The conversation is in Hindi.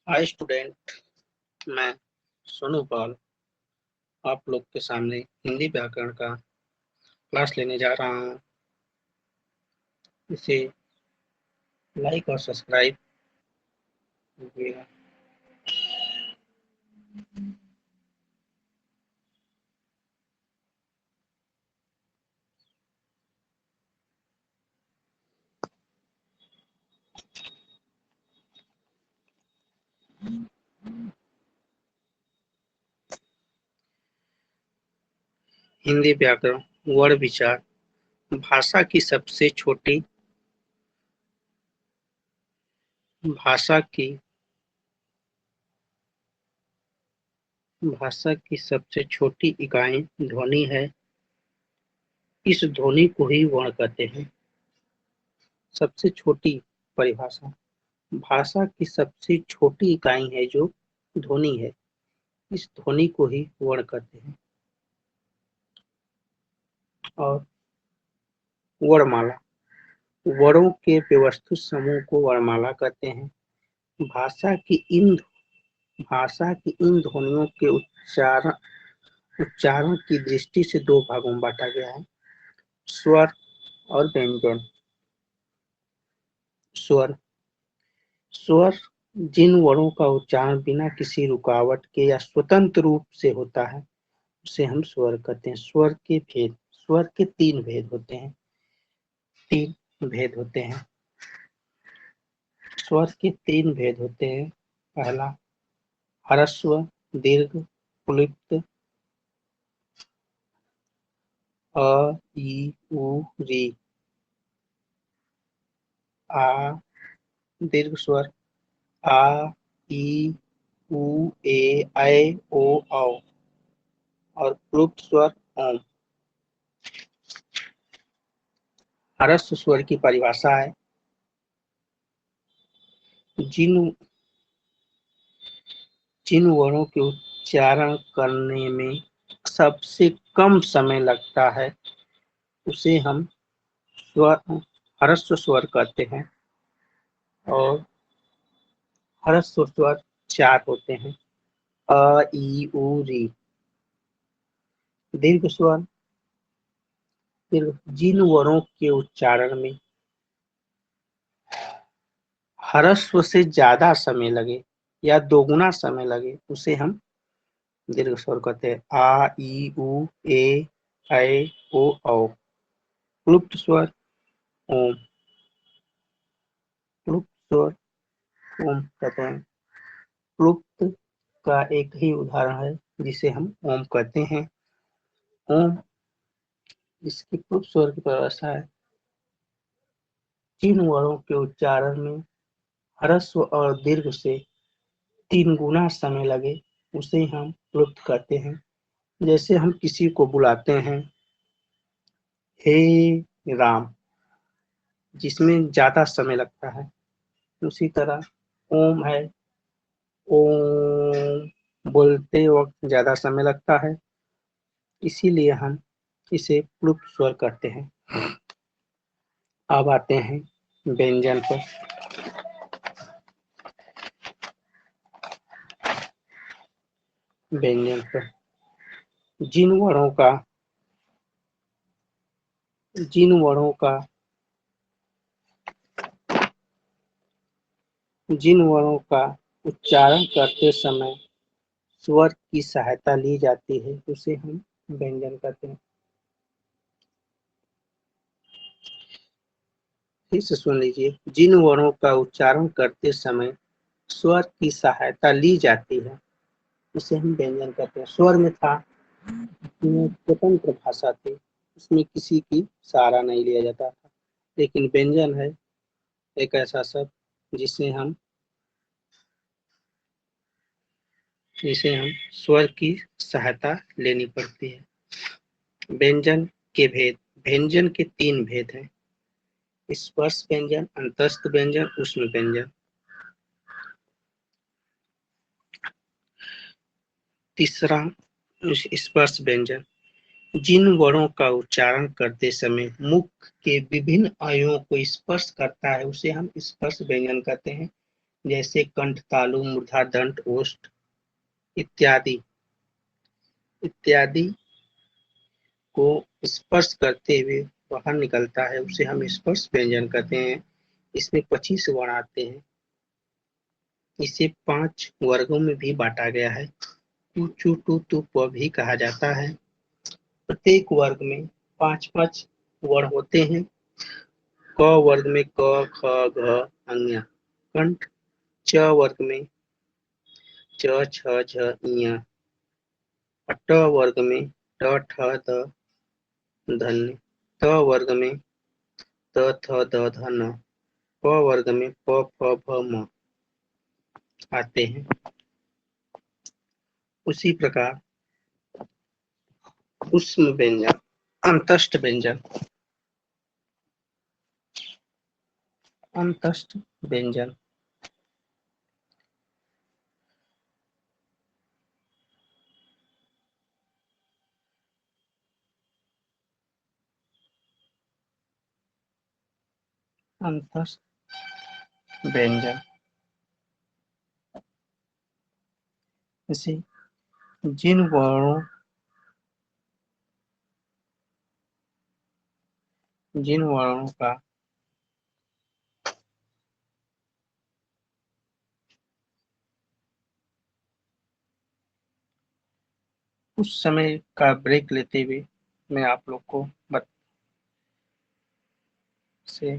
हाय स्टूडेंट, मैं सोनू पाल आप लोग के सामने हिंदी व्याकरण का क्लास लेने जा रहा हूँ। इसे लाइक और सब्सक्राइब कीजिएगा। हिंदी व्याकरण वर्ण विचार भाषा की सबसे छोटी भाषा की भाषा की सबसे छोटी इकाई ध्वनि है। इस ध्वनि को ही वर्ण कहते हैं। सबसे छोटी परिभाषा भाषा की सबसे छोटी इकाई है जो ध्वनि है। इस ध्वनि को ही वर्ण कहते हैं। और वर्णमाला वर्णों के व्यवस्थित समूह को वर्णमाला कहते हैं। भाषा की इन ध्वनियों के उच्चारण की दृष्टि से दो भागों में बांटा गया है, स्वर और व्यंजन। स्वर स्वर जिन वर्णों का उच्चारण बिना किसी रुकावट के या स्वतंत्र रूप से होता है उसे हम स्वर कहते हैं। स्वर के तीन भेद होते हैं। स्वर के तीन भेद होते हैं। पहला ह्रस्व, दीर्घ, प्लुप्त, अ, ई, उ, री। आ दीर्घ स्वर आ, ई, उ, ए, ऐ, ओ, औ। और प्लुप्त स्वर ओम। ह्रस्व स्वर की परिभाषा है जिन जिन वर्णों के उच्चारण करने में सबसे कम समय लगता है उसे हम स्वर ह्रस्व स्वर कहते हैं। और ह्रस्व स्वर चार होते हैं, अ, ई, उ, री। दीर्घ स्वर जिन वर्णों के उच्चारण में ह्रस्व से ज्यादा समय लगे या दोगुना समय लगे उसे हम दीर्घ स्वर कहते हैं। आ, ई, उ, ए, ऐ, ओ, औ। प्लुप्त स्वर ओम। प्लुप्त स्वर ओम कहते हैं। प्लुप्त का एक ही उदाहरण है जिसे हम ओम कहते हैं। ओम इसकी प्लुप्त स्वर की परिभाषा है जिन वर्णों के उच्चारण में ह्रस्व और दीर्घ से 3 गुना समय लगे उसे हम प्लुप्त कहते हैं। जैसे हम किसी को बुलाते हैं, हे राम, जिसमें ज्यादा समय लगता है। उसी तरह ओम है, ओम बोलते वक्त ज्यादा समय लगता है, इसीलिए हम इसे प्लुप्त स्वर कहते हैं। अब आते हैं व्यंजन पर। व्यंजन पर जिन वर्णों का जिन वर्णों का जिन वर्णों का उच्चारण करते समय स्वर की सहायता ली जाती है उसे हम व्यंजन कहते हैं। फिर से सुन लीजिए, जिन वर्णों का उच्चारण करते समय स्वर की सहायता ली जाती है उसे हम व्यंजन कहते हैं। स्वर में था स्वतंत्र भाषा थी, उसमें किसी की सहारा नहीं लिया जाता था। लेकिन व्यंजन है एक ऐसा शब्द जिसे हम स्वर की सहायता लेनी पड़ती है। व्यंजन के भेद व्यंजन के तीन भेद हैं, स्पर्श व्यंजन, अंतस्थ व्यंजन, ऊष्म व्यंजन। तीसरा स्पर्श व्यंजन जिन वर्णों का उच्चारण करते समय मुख के विभिन्न अवयवों को स्पर्श करता है उसे हम स्पर्श व्यंजन कहते हैं। जैसे कंठ, तालु, मूर्धा, दंत, ओष्ठ इत्यादि इत्यादि को स्पर्श करते हुए बाहर निकलता है, उसे हम स्पर्श व्यंजन कहते हैं। इसमें 25 वर्ण आते हैं। इसे 5 वर्गों में भी बांटा गया है। टू, चू, टू, तु, प भी कहा जाता है। प्रत्येक वर्ग में 5-5 वर्ण होते हैं। क वर्ग में क, ख, घ, ङ। कंठ। च वर्ग में च, छ, झ, ञ। ट वर्ग में ट, ठ, द, धन्य। त वर्ग में त, थ, द, ध, न। प वर्ग में प, फ, भ, म आते हैं। उसी प्रकार ऊष्म व्यंजन, अंतस्थ व्यंजन। अंतस्थ व्यंजन अंतस्थ व्यंजन जैसे जिन वर्णों का उस समय का ब्रेक लेते हुए मैं आप लोग को से